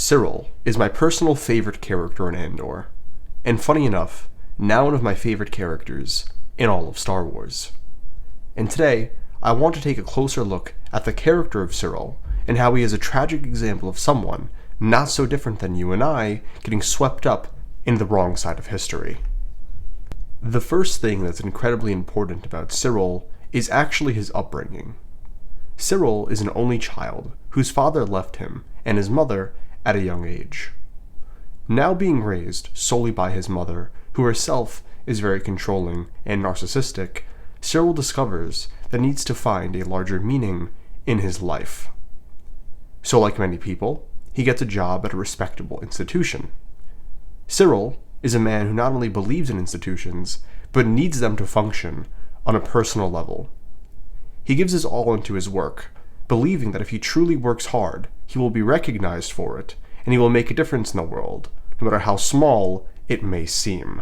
Syril is my personal favorite character in Andor, and funny enough, now one of my favorite characters in all of Star Wars. And today, I want to take a closer look at the character of Syril and how he is a tragic example of someone not so different than you and I getting swept up in the wrong side of history. The first thing that's incredibly important about Syril is actually his upbringing. Syril is an only child whose father left him and his mother at a young age. Now being raised solely by his mother, who herself is very controlling and narcissistic, Syril discovers that he needs to find a larger meaning in his life. So like many people, he gets a job at a respectable institution. Syril is a man who not only believes in institutions, but needs them to function on a personal level. He gives his all into his work, believing that if he truly works hard, he will be recognized for it, and he will make a difference in the world, no matter how small it may seem.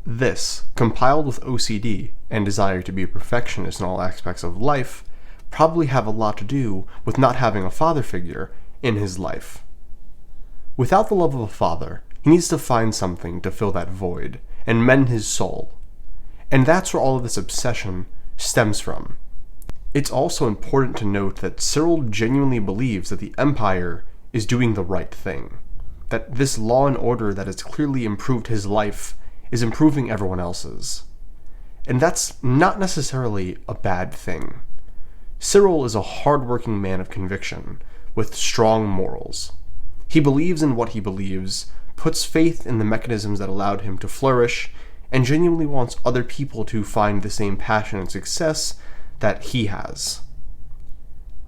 This, compiled with OCD and desire to be a perfectionist in all aspects of life, probably have a lot to do with not having a father figure in his life. Without the love of a father, he needs to find something to fill that void and mend his soul. And that's where all of this obsession stems from. It's also important to note that Syril genuinely believes that the Empire is doing the right thing, that this law and order that has clearly improved his life is improving everyone else's. And that's not necessarily a bad thing. Syril is a hard-working man of conviction, with strong morals. He believes in what he believes, puts faith in the mechanisms that allowed him to flourish, and genuinely wants other people to find the same passion and success that he has.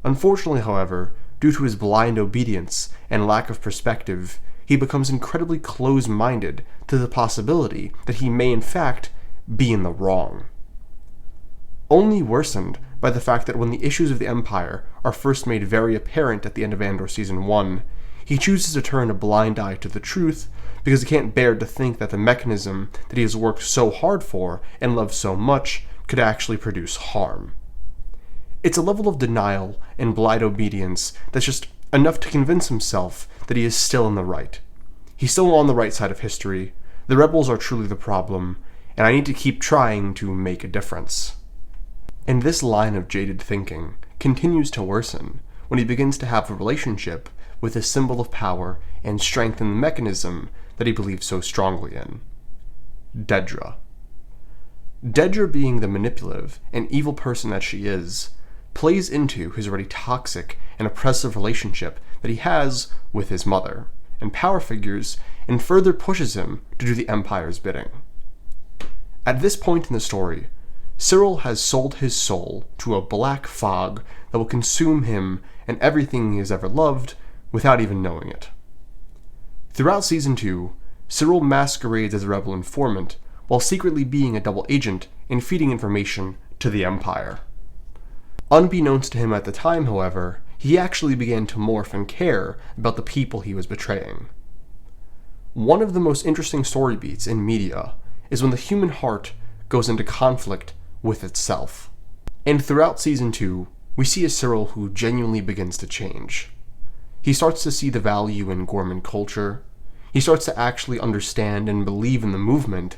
Unfortunately, however, due to his blind obedience and lack of perspective, he becomes incredibly close-minded to the possibility that he may in fact be in the wrong. Only worsened by the fact that when the issues of the Empire are first made very apparent at the end of Andor Season 1, he chooses to turn a blind eye to the truth because he can't bear to think that the mechanism that he has worked so hard for and loves so much could actually produce harm. It's a level of denial and blind obedience that's just enough to convince himself that he is still in the right. He's still on the right side of history, the rebels are truly the problem, and I need to keep trying to make a difference. And this line of jaded thinking continues to worsen when he begins to have a relationship with a symbol of power and strength in the mechanism that he believes so strongly in. Dedra. Dedra, being the manipulative and evil person that she is, plays into his already toxic and oppressive relationship that he has with his mother and power figures, and further pushes him to do the Empire's bidding. At this point in the story, Syril has sold his soul to a black fog that will consume him and everything he has ever loved without even knowing it. Throughout Season 2, Syril masquerades as a rebel informant while secretly being a double agent and feeding information to the Empire. Unbeknownst to him at the time, however, he actually began to morph and care about the people he was betraying. One of the most interesting story beats in media is when the human heart goes into conflict with itself. And throughout Season 2, we see a Syril who genuinely begins to change. He starts to see the value in Gorman culture, he starts to actually understand and believe in the movement,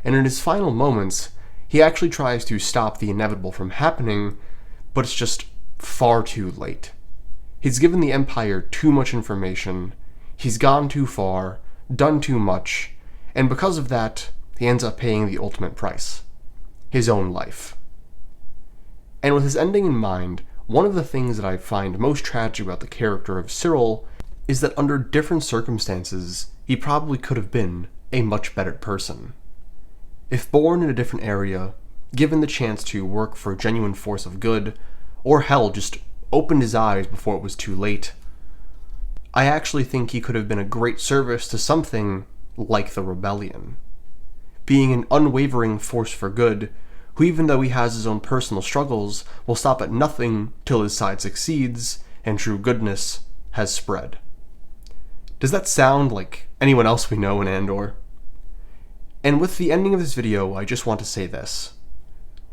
and in his final moments, he actually tries to stop the inevitable from happening, but it's just far too late. He's given the Empire too much information, he's gone too far, done too much, and because of that, he ends up paying the ultimate price: his own life. And with his ending in mind, one of the things that I find most tragic about the character of Syril is that under different circumstances, he probably could have been a much better person. If born in a different area, given the chance to work for a genuine force of good, or hell, just opened his eyes before it was too late, I actually think he could have been a great service to something like the Rebellion. Being an unwavering force for good, who even though he has his own personal struggles, will stop at nothing till his side succeeds and true goodness has spread. Does that sound like anyone else we know in Andor? And with the ending of this video, I just want to say this.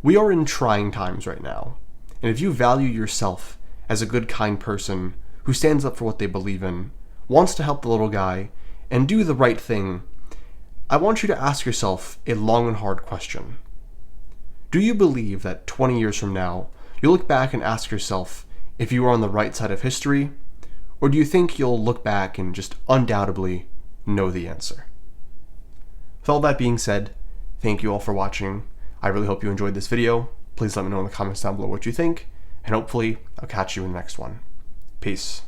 We are in trying times right now, and if you value yourself as a good, kind person who stands up for what they believe in, wants to help the little guy and do the right thing, I want you to ask yourself a long and hard question. Do you believe that 20 years from now, you'll look back and ask yourself if you were on the right side of history, or do you think you'll look back and just undoubtedly know the answer? With all that being said, thank you all for watching. I really hope you enjoyed this video. Please let me know in the comments down below what you think, and hopefully I'll catch you in the next one. Peace.